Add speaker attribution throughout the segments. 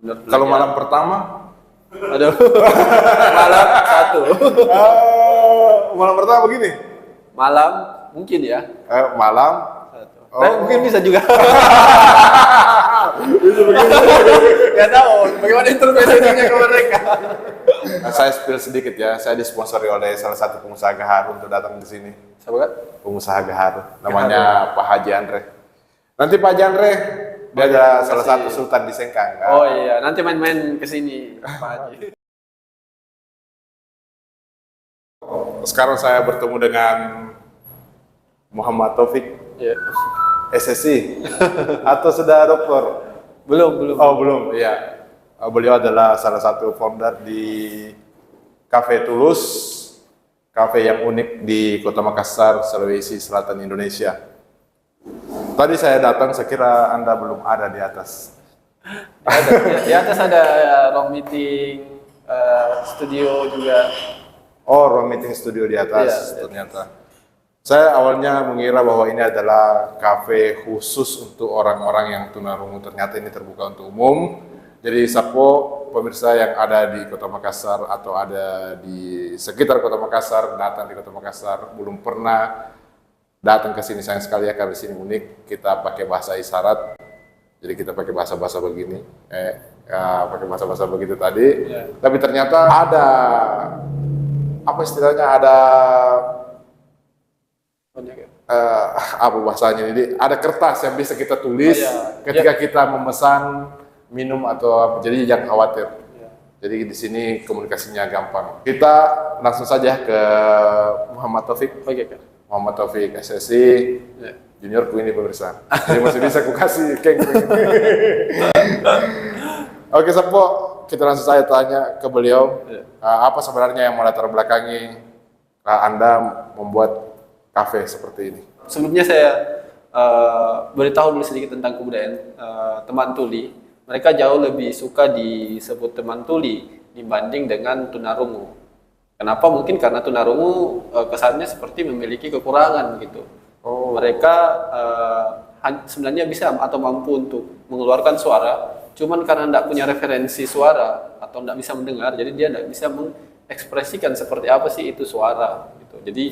Speaker 1: Kalau malam pertama?
Speaker 2: Aduh, malam satu.
Speaker 1: Malam pertama begini?
Speaker 2: Malam mungkin ya.
Speaker 1: Malam?
Speaker 2: Satu.
Speaker 1: Oh.
Speaker 2: Mungkin bisa juga. Gak tahu bagaimana interpretasinya ke mereka.
Speaker 1: Saya spill sedikit ya, saya disponsori oleh salah satu pengusaha Gaharu untuk datang ke sini.
Speaker 2: Siapa kan?
Speaker 1: Pengusaha Gaharu, namanya Pak Haji Andre. Nanti Pak Haji Andre, dia ada salah satu sultan di Sengkang.
Speaker 2: Oh iya, nanti main-main ke sini, Pak Haji.
Speaker 1: Sekarang saya bertemu dengan Muhammad Taufik,
Speaker 2: Iya.
Speaker 1: SSI, atau sudah dokter?
Speaker 2: Belum.
Speaker 1: Oh belum, iya. Beliau adalah salah satu founder di Cafe Tulus, cafe yang unik di Kota Makassar, Sulawesi Selatan, Indonesia. Tadi saya datang, saya kira Anda belum ada di atas.
Speaker 2: Di atas ada ruang meeting, studio juga.
Speaker 1: Oh, ruang meeting studio di atas,
Speaker 2: Iya.
Speaker 1: ternyata. Saya awalnya mengira bahwa ini adalah cafe khusus untuk orang-orang yang tunarungu. Ternyata ini terbuka untuk umum. Jadi Sapo, pemirsa yang ada di Kota Makassar atau ada di sekitar Kota Makassar, datang di Kota Makassar, belum pernah datang ke sini, sayang sekali ya, karena di sini unik. Kita pakai bahasa isyarat, jadi kita pakai bahasa-bahasa begini, pakai bahasa-bahasa begitu tadi.
Speaker 2: Ya.
Speaker 1: Tapi ternyata ada, apa istilahnya, ada apa bahasanya ini? Ada kertas yang bisa kita tulis ketika kita memesan minum atau apa. Jadi jangan khawatir. Jadi di sini komunikasinya gampang. Kita langsung saja ke Muhammad Taufik. Muhammad Taufik SSI juniorku ini pemirsa. Jadi masih bisa aku kasih keng. Oke Sapo, kita langsung saya tanya ke beliau. Apa sebenarnya yang melatar belakangi Anda membuat kafe seperti ini?
Speaker 2: Sebelumnya saya beritahu dulu sedikit tentang kebudayaan teman tuli. Mereka jauh lebih suka disebut teman tuli dibanding dengan tunarungu. Kenapa? Mungkin karena tunarungu kesannya seperti memiliki kekurangan begitu.
Speaker 1: Oh.
Speaker 2: Mereka sebenarnya bisa atau mampu untuk mengeluarkan suara, cuman karena tidak punya referensi suara atau tidak bisa mendengar, jadi dia tidak bisa mengekspresikan seperti apa sih itu suara. Gitu. Jadi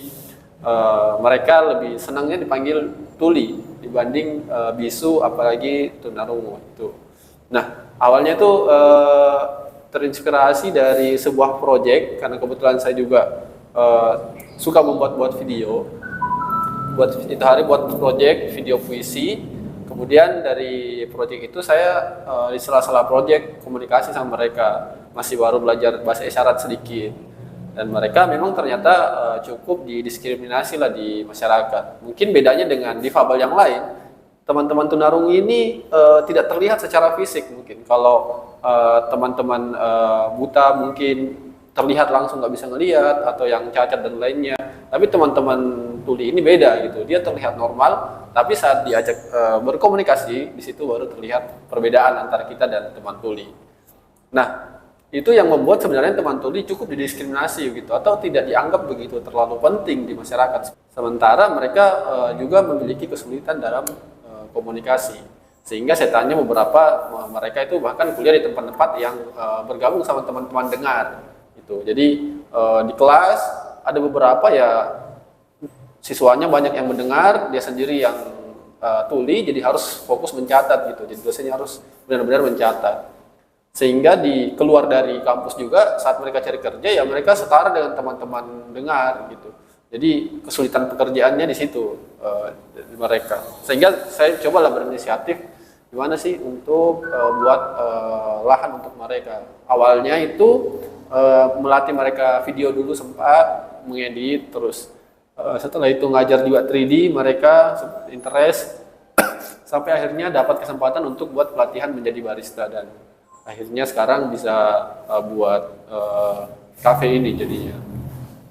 Speaker 2: mereka lebih senangnya dipanggil tuli dibanding bisu, apalagi tunarungu itu. Nah, awalnya itu terinspirasi dari sebuah proyek karena kebetulan saya juga suka membuat video. Buat proyek video puisi. Kemudian dari proyek itu saya di sela-sela proyek komunikasi sama mereka, masih baru belajar bahasa isyarat sedikit. Dan mereka memang ternyata cukup didiskriminasi lah di masyarakat. Mungkin bedanya dengan difabel yang lain. Teman-teman tunarungu ini tidak terlihat secara fisik mungkin. Kalau teman-teman buta mungkin terlihat langsung nggak bisa ngelihat, atau yang cacat dan lainnya. Tapi teman-teman tuli ini beda gitu. Dia terlihat normal, tapi saat diajak berkomunikasi, di situ baru terlihat perbedaan antara kita dan teman tuli. Nah, itu yang membuat sebenarnya teman tuli cukup didiskriminasi gitu, atau tidak dianggap begitu terlalu penting di masyarakat. Sementara mereka juga memiliki kesulitan dalam komunikasi, sehingga saya tanya beberapa mereka itu bahkan kuliah di tempat-tempat yang bergabung sama teman-teman dengar gitu. Jadi di kelas ada beberapa ya siswanya banyak yang mendengar, dia sendiri yang tuli, jadi harus fokus mencatat gitu. Jadi dosennya harus benar-benar mencatat, sehingga keluar dari kampus juga saat mereka cari kerja ya mereka setara dengan teman-teman dengar gitu. Jadi kesulitan pekerjaannya di situ mereka. Sehingga saya cobalah berinisiatif gimana sih untuk buat lahan untuk mereka. Awalnya itu melatih mereka video dulu, sempat mengedit, terus setelah itu ngajar juga 3D, mereka interest sampai akhirnya dapat kesempatan untuk buat pelatihan menjadi barista, dan akhirnya sekarang bisa buat cafe ini jadinya.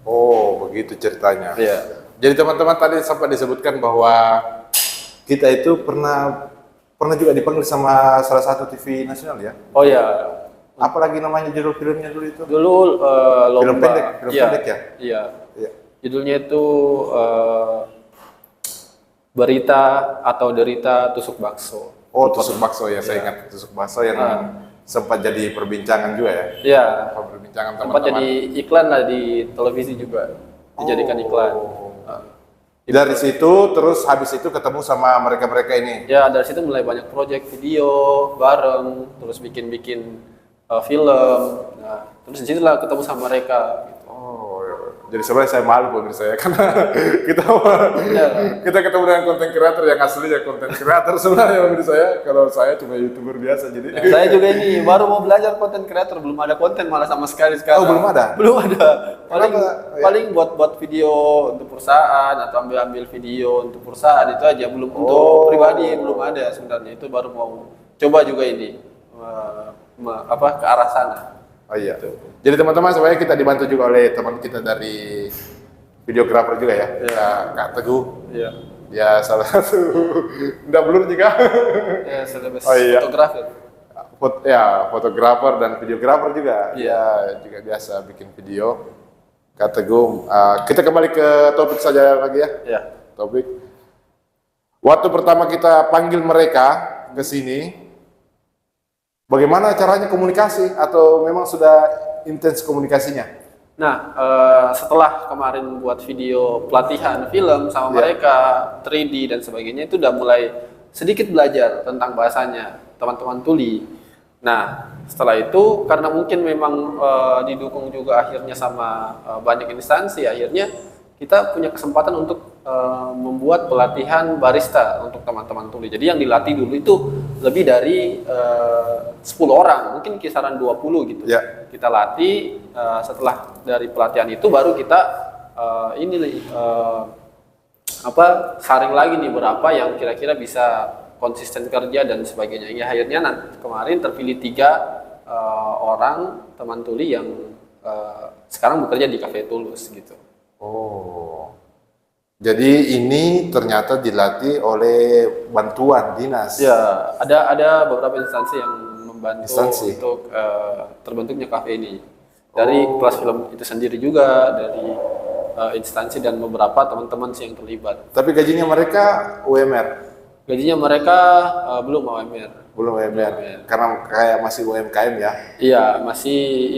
Speaker 1: Oh, begitu ceritanya.
Speaker 2: Iya.
Speaker 1: Jadi teman-teman tadi sempat disebutkan bahwa kita itu pernah juga dipanggil sama salah satu TV nasional ya?
Speaker 2: Oh ya.
Speaker 1: Apalagi namanya judul filmnya dulu itu?
Speaker 2: Dulu lomba.
Speaker 1: Film pendek ya?
Speaker 2: Iya.
Speaker 1: Iya.
Speaker 2: Judulnya itu Berita atau Derita Tusuk Bakso.
Speaker 1: Oh, tusuk bakso ya, saya ingat tusuk bakso yang sempat jadi perbincangan juga ya.
Speaker 2: Ya,
Speaker 1: Perbincangan
Speaker 2: sempat
Speaker 1: teman-teman.
Speaker 2: jadi iklan lah di televisi juga, dijadikan iklan.
Speaker 1: Dari situ terus habis itu ketemu sama mereka-mereka ini.
Speaker 2: Ya, dari situ mulai banyak proyek video bareng, terus bikin-bikin film. Nah, terus di situlah ketemu sama mereka. Gitu.
Speaker 1: Oh, jadi sebenarnya saya malu pemirsa ya karena kita
Speaker 2: Ya.
Speaker 1: kita ketemu dengan konten kreator yang aslinya konten kreator sebenarnya pemirsa ya. Kalau saya cuma YouTuber biasa jadi.
Speaker 2: Nah, saya juga ini baru mau belajar konten kreator, belum ada konten malah sama sekali sekarang.
Speaker 1: Oh, belum ada?
Speaker 2: Belum ada. Paling
Speaker 1: Kenapa?
Speaker 2: paling buat video untuk perusahaan atau ambil video untuk perusahaan itu aja, belum untuk pribadi belum ada sebenarnya. Itu baru mau coba juga ini ke arah sana.
Speaker 1: Oh iya. Jadi teman-teman sebenarnya kita dibantu juga oleh teman kita dari videografer juga ya,
Speaker 2: Iya.
Speaker 1: Kak Teguh.
Speaker 2: Iya.
Speaker 1: Ya salah satu, nggak blur juga.
Speaker 2: Ya, selebes
Speaker 1: Oh, iya.
Speaker 2: fotografer.
Speaker 1: Fotografer dan videografer juga.
Speaker 2: Iya.
Speaker 1: Ya juga biasa bikin video. Kak Teguh, kita kembali ke topik saja lagi ya.
Speaker 2: Ya.
Speaker 1: Topik. Waktu pertama kita panggil mereka ke sini, bagaimana caranya komunikasi atau memang sudah intens komunikasinya?
Speaker 2: Nah, setelah kemarin buat video pelatihan film sama mereka, 3D dan sebagainya, itu udah mulai sedikit belajar tentang bahasanya teman-teman tuli. Nah, setelah itu karena mungkin memang didukung juga akhirnya sama banyak instansi, akhirnya kita punya kesempatan untuk membuat pelatihan barista untuk teman-teman tuli. Jadi yang dilatih dulu itu lebih dari 10 orang, mungkin kisaran 20 gitu.
Speaker 1: Ya.
Speaker 2: Kita latih, setelah dari pelatihan itu baru kita saring lagi nih berapa yang kira-kira bisa konsisten kerja dan sebagainya. Ya, akhirnya kemarin terpilih 3 orang teman tuli yang sekarang bekerja di Cafe Tulus gitu.
Speaker 1: Oh, jadi ini ternyata dilatih oleh bantuan dinas.
Speaker 2: Ya, ada beberapa instansi yang membantu
Speaker 1: Instansi.
Speaker 2: untuk terbentuknya kafe ini. Dari kelas film itu sendiri juga, dari instansi dan beberapa teman-teman sih yang terlibat.
Speaker 1: Tapi gajinya mereka UMR,
Speaker 2: Gajinya mereka belum UMR.
Speaker 1: belum UMR, karena kayak masih UMKM ya.
Speaker 2: Iya, masih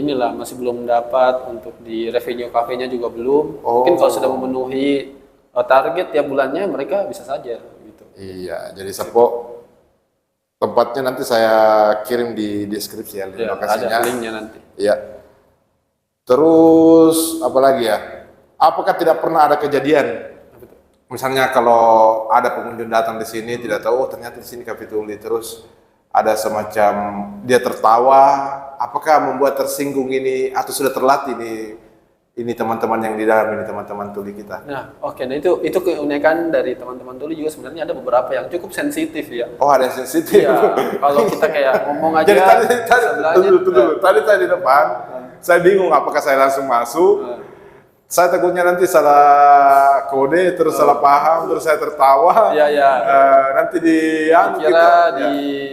Speaker 2: belum dapat untuk di revenue kafenya juga belum.
Speaker 1: Oh.
Speaker 2: Mungkin kalau sudah memenuhi target tiap bulannya mereka bisa saja gitu.
Speaker 1: Iya, jadi Sapo tempatnya nanti saya kirim di deskripsi ya,
Speaker 2: Ya,
Speaker 1: lokasinya.
Speaker 2: ada linknya nanti.
Speaker 1: Iya. Terus apa lagi ya? Apakah tidak pernah ada kejadian? Misalnya kalau ada pengunjung datang di sini tidak tahu, oh ternyata di sini Cafe Tuli, terus ada semacam dia tertawa, apakah membuat tersinggung ini atau sudah terlatih ini teman-teman yang di dalam ini teman-teman tuli kita?
Speaker 2: Nah, oke. Nah itu keunikan dari teman-teman tuli juga sebenarnya ada beberapa yang cukup sensitif ya.
Speaker 1: Oh ada yang sensitif.
Speaker 2: Iya, kalau kita kayak ngomong aja
Speaker 1: Jadi
Speaker 2: sebelahnya,
Speaker 1: tadi di depan, saya bingung apakah saya langsung masuk. Saya takutnya nanti salah kode, terus salah paham, terus saya tertawa.
Speaker 2: Iya, iya.
Speaker 1: Nanti
Speaker 2: kira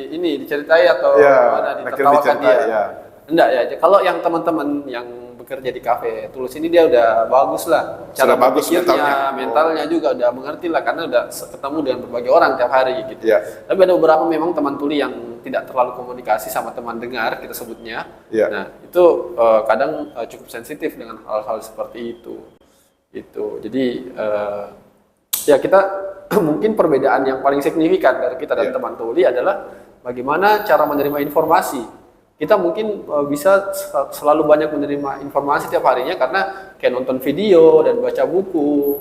Speaker 2: diceritai atau ditertawakan dia.
Speaker 1: Ya.
Speaker 2: Enggak ya, kalau yang teman-teman yang bekerja di Cafe Tulus ini dia udah bagus lah.
Speaker 1: Sudah bagus
Speaker 2: berpikirnya,
Speaker 1: mentalnya.
Speaker 2: mentalnya juga udah mengerti lah karena udah ketemu dengan berbagai orang tiap hari gitu.
Speaker 1: Iya.
Speaker 2: Tapi ada beberapa memang teman tuli yang tidak terlalu komunikasi sama teman dengar kita sebutnya.
Speaker 1: Iya.
Speaker 2: Nah, itu kadang cukup sensitif dengan hal-hal seperti itu. Itu. Jadi ya kita mungkin perbedaan yang paling signifikan dari kita dan teman tuli adalah bagaimana cara menerima informasi. Kita mungkin bisa selalu banyak menerima informasi tiap harinya karena kayak nonton video dan baca buku.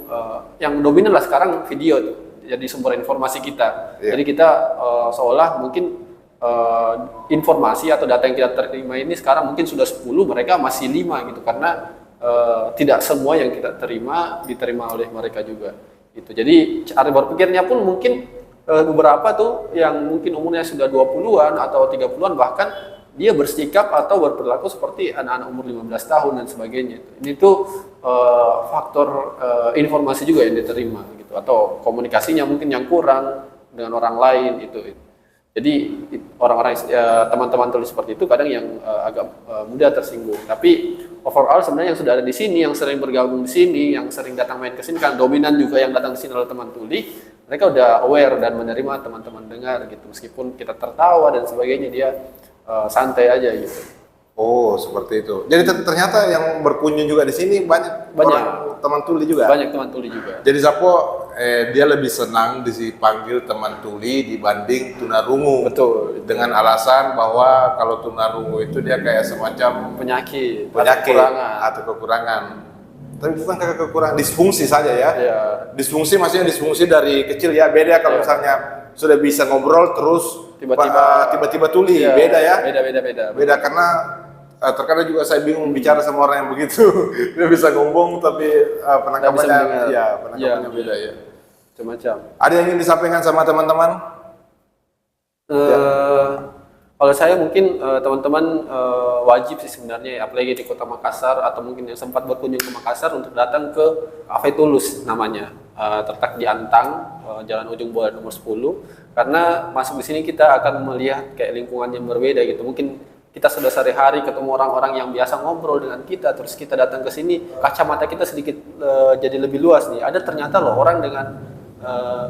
Speaker 2: Yang dominan lah sekarang video tuh, jadi sumber informasi kita. Jadi kita seolah mungkin informasi atau data yang kita terima ini sekarang mungkin sudah 10, mereka masih 5 gitu karena tidak semua yang kita terima diterima oleh mereka juga. Gitu. Jadi cara berpikirnya pun mungkin beberapa tuh yang mungkin umurnya sudah 20-an atau 30-an bahkan dia bersikap atau berperilaku seperti anak-anak umur 15 tahun dan sebagainya. Ini tuh faktor informasi juga yang diterima gitu atau komunikasinya mungkin yang kurang dengan orang lain itu. Jadi orang-orang teman-teman tulis seperti itu kadang yang agak mudah tersinggung. Tapi overall sebenarnya yang sudah ada di sini, yang sering bergabung di sini, yang sering datang main ke sini kan dominan juga yang datang ke sini adalah teman tuli. Mereka udah aware dan menerima teman-teman dengar gitu. Meskipun kita tertawa dan sebagainya dia santai aja gitu.
Speaker 1: Oh, seperti itu. Jadi ternyata yang berkunjung juga di sini banyak orang teman tuli juga.
Speaker 2: Banyak teman tuli juga.
Speaker 1: Jadi Sapo dia lebih senang dipanggil teman tuli dibanding tunarungu.
Speaker 2: Betul.
Speaker 1: Dengan alasan bahwa kalau tunarungu itu dia kayak semacam
Speaker 2: penyakit
Speaker 1: atau kekurangan. Tapi bukan kayak kekurangan, disfungsi saja ya.
Speaker 2: Iya.
Speaker 1: Disfungsi maksudnya disfungsi dari kecil ya. Beda kalau misalnya sudah bisa ngobrol terus tiba-tiba tuli,
Speaker 2: iya,
Speaker 1: beda ya.
Speaker 2: Beda
Speaker 1: Karena terkadang juga saya bingung bicara sama orang yang begitu. Dia bisa ngomong tapi penangkapannya beda ya.
Speaker 2: Macam-macam.
Speaker 1: Ada yang ingin disampaikan sama teman-teman?
Speaker 2: Kalau saya mungkin teman-teman wajib sih sebenarnya, apalagi di Kota Makassar atau mungkin yang sempat berkunjung ke Makassar untuk datang ke Cafe Tulus namanya, terletak di Antang, Jalan Ujung Bola nomor 10. Karena masuk di sini kita akan melihat kayak lingkungan yang berbeda gitu. Mungkin kita sudah sehari-hari ketemu orang-orang yang biasa ngobrol dengan kita, terus kita datang ke sini, kacamata kita sedikit jadi lebih luas nih. Ada ternyata loh orang dengan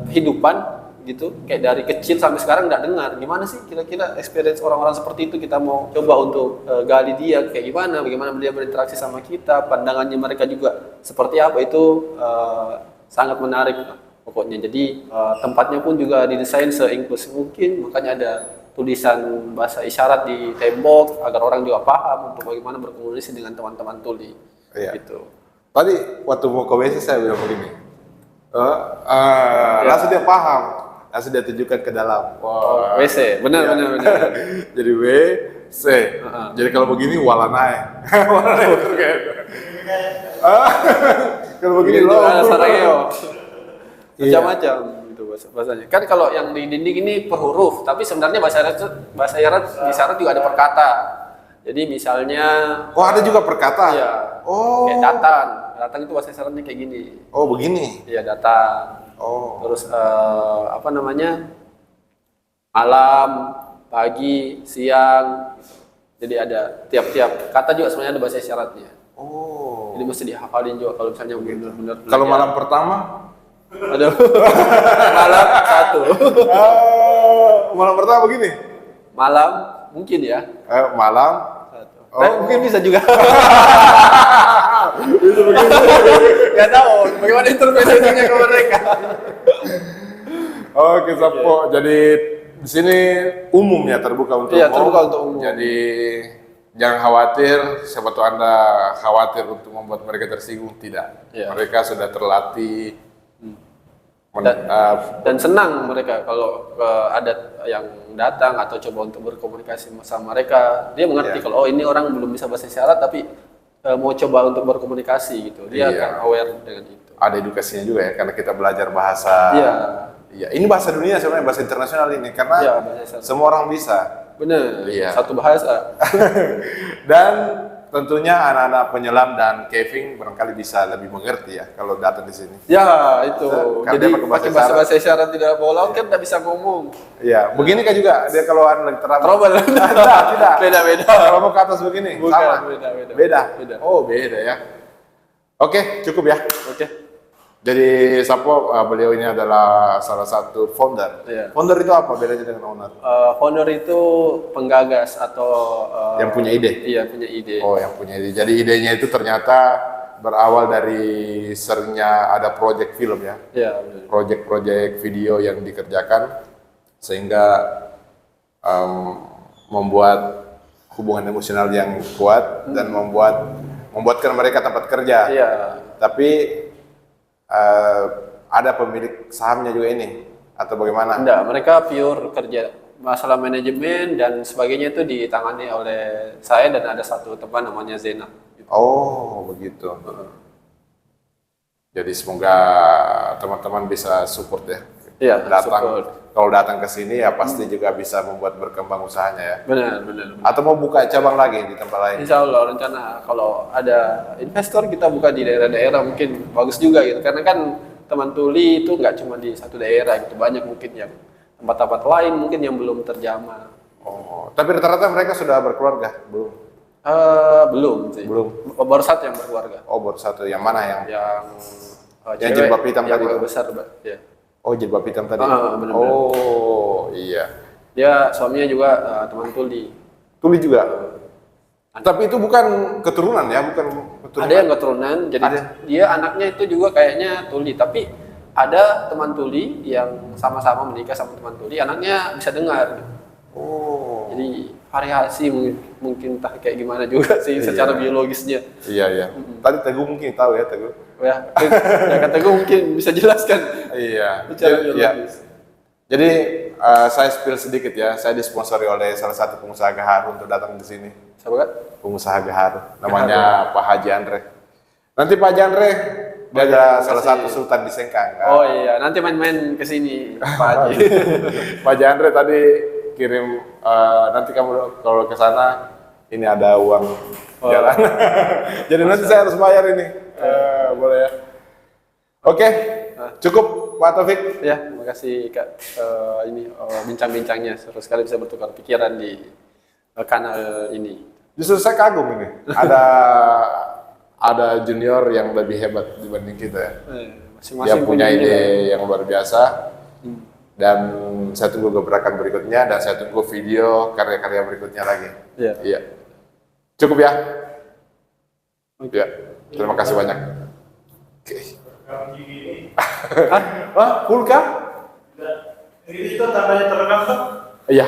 Speaker 2: kehidupan gitu, kayak dari kecil sampai sekarang nggak dengar. Gimana sih kira-kira experience orang-orang seperti itu, kita mau coba untuk gali dia kayak gimana, bagaimana dia berinteraksi sama kita, pandangannya mereka juga seperti apa, itu sangat menarik pokoknya. Jadi tempatnya pun juga didesain seinklusif mungkin, makanya ada tulisan bahasa isyarat di tembok agar orang juga paham untuk bagaimana berkomunikasi dengan teman-teman tuli.
Speaker 1: Iya.
Speaker 2: Gitu.
Speaker 1: Tadi waktu mau ke WC saya bilang begini, langsung dia paham, langsung dia tunjukkan ke dalam.
Speaker 2: Wow. WC, benar.
Speaker 1: Jadi WC. Jadi kalau begini walanai. Walanai itu kayak. Kalau begini loh.
Speaker 2: Sarajevo. Macam-macam itu bahasanya. Kan kalau yang di dinding ini per huruf, tapi sebenarnya bahasa isyarat juga ada per kata. Jadi misalnya
Speaker 1: ada juga per kata.
Speaker 2: Iya.
Speaker 1: Oh.
Speaker 2: Kayak datang. Datang itu bahasa isyaratnya kayak gini.
Speaker 1: Oh, begini.
Speaker 2: Iya, datang.
Speaker 1: Oh.
Speaker 2: Terus malam, pagi, siang. Jadi ada tiap-tiap kata juga sebenarnya ada bahasa isyaratnya.
Speaker 1: Oh.
Speaker 2: Jadi mesti dihafalin juga kalau misalnya benar-benar.
Speaker 1: Kalau malam pertama?
Speaker 2: Aduh. Malam 1.
Speaker 1: Malam pertama begini?
Speaker 2: Malam mungkin ya.
Speaker 1: Malam
Speaker 2: 1. Tapi mungkin bisa juga.
Speaker 1: Bisa begini.
Speaker 2: Gak tahu bagaimana interpretasinya ke mereka.
Speaker 1: Oke, Sapo. Jadi di sini umum ya, terbuka untuk umum.
Speaker 2: Terbuka untuk umum.
Speaker 1: Jadi jangan khawatir, siapa tahu Anda khawatir untuk membuat mereka tersinggung, tidak.
Speaker 2: Iya.
Speaker 1: Mereka sudah terlatih
Speaker 2: dan senang mereka kalau ada yang datang atau coba untuk berkomunikasi sama mereka. Dia mengerti kalau ini orang belum bisa bahasa isyarat tapi mau coba untuk berkomunikasi gitu. Dia akan aware dengan itu.
Speaker 1: Ada edukasinya juga ya, karena kita belajar bahasa. Iya, ini bahasa dunia sebenarnya, bahasa internasional ini, karena semua orang bisa.
Speaker 2: Benar.
Speaker 1: Iya.
Speaker 2: Satu bahasa.
Speaker 1: Dan tentunya anak-anak penyelam dan caving barangkali bisa lebih mengerti ya kalau datang di sini.
Speaker 2: Ya, itu. Jadi pakai bahasa isyarat tidak boleh, kan tidak bisa ngomong.
Speaker 1: Iya, begini kan juga dia kalau lagi terang.
Speaker 2: Trouble.
Speaker 1: Tidak.
Speaker 2: Beda.
Speaker 1: Kalau mau ke atas begini,
Speaker 2: bukan,
Speaker 1: sama.
Speaker 2: Beda.
Speaker 1: Oh, beda ya. Oke, cukup ya.
Speaker 2: Oke.
Speaker 1: Jadi Sapo, beliau ini adalah salah satu founder.
Speaker 2: Iya.
Speaker 1: Founder itu apa bedanya dengan owner?
Speaker 2: Founder itu penggagas atau
Speaker 1: yang punya ide.
Speaker 2: Iya, punya ide.
Speaker 1: Oh, yang punya ide. Jadi idenya itu ternyata berawal dari seringnya ada project film ya.
Speaker 2: Iya,
Speaker 1: Project video yang dikerjakan sehingga membuat hubungan emosional yang kuat dan membuatkan mereka tempat kerja.
Speaker 2: Iya.
Speaker 1: Tapi ada pemilik sahamnya juga ini atau bagaimana?
Speaker 2: Enggak, mereka pure kerja. Masalah manajemen dan sebagainya itu ditangani oleh saya dan ada satu teman namanya Zena.
Speaker 1: Oh, begitu. Jadi semoga teman-teman bisa support ya.
Speaker 2: Iya,
Speaker 1: datang. Kalau datang ke sini ya pasti juga bisa membuat berkembang usahanya ya.
Speaker 2: Benar.
Speaker 1: Atau mau buka cabang lagi di tempat lain?
Speaker 2: Insya Allah rencana kalau ada investor kita buka di daerah-daerah mungkin bagus juga gitu. Karena kan teman tuli itu nggak cuma di satu daerah gitu, banyak mungkin yang tempat-tempat lain mungkin yang belum terjamah.
Speaker 1: Oh, tapi rata-rata mereka sudah berkeluarga belum?
Speaker 2: Belum sih.
Speaker 1: Belum.
Speaker 2: Baru satu yang berkeluarga.
Speaker 1: Oh, baru satu. Yang mana yang
Speaker 2: cewek,
Speaker 1: jilbab hitam
Speaker 2: yang
Speaker 1: tadi?
Speaker 2: besar, ya.
Speaker 1: Oh, jilbab hitam tadi.
Speaker 2: Benar-benar.
Speaker 1: Oh, iya.
Speaker 2: Dia suaminya juga teman tuli.
Speaker 1: Tuli juga. Tapi itu bukan keturunan ya, bukan keturunan.
Speaker 2: Ada yang keturunan, jadi
Speaker 1: Ada.
Speaker 2: dia anaknya itu juga kayaknya tuli, tapi ada teman tuli yang sama-sama menikah sama teman tuli, anaknya bisa dengar.
Speaker 1: Oh.
Speaker 2: Jadi variasi mungkin entah kayak gimana juga sih secara biologisnya.
Speaker 1: Iya, iya. Tadi Teguh mungkin tahu ya, Teguh.
Speaker 2: Ya, ya kata gue mungkin bisa jelaskan
Speaker 1: Iya.
Speaker 2: secara
Speaker 1: Iya.
Speaker 2: biologis.
Speaker 1: Jadi saya spill sedikit ya, saya disponsori oleh salah satu pengusaha gaharu untuk datang di sini.
Speaker 2: Siapa kan?
Speaker 1: Pengusaha gaharu, namanya Pak Haji Andre. Nanti Pak Haji Andre, dia ada salah satu sultan di Sengkang.
Speaker 2: Oh iya, nanti main-main ke sini Pak Haji.
Speaker 1: Pak Haji Andre tadi kirim, nanti kamu kalau ke sana ini ada uang jalan. Jadi nanti saya harus bayar ini. Boleh ya? Oke, cukup Pak Taufik.
Speaker 2: Ya, terima kasih Kak. Ini bincang-bincangnya seru sekali bisa bertukar pikiran di kanal ini.
Speaker 1: Justru saya kagum ini. Ada junior yang lebih hebat dibanding kita ya. Dia
Speaker 2: Masing-masing
Speaker 1: punya
Speaker 2: ini
Speaker 1: ide yang luar biasa. Dan saya tunggu gebrakan berikutnya dan saya tunggu video karya-karya berikutnya lagi.
Speaker 2: Iya.
Speaker 1: Iya. Cukup ya? Ya. Terima kasih banyak. Oke. Wah, full kah?
Speaker 3: Ini itu tandanya terekam, Pak?
Speaker 1: Iya.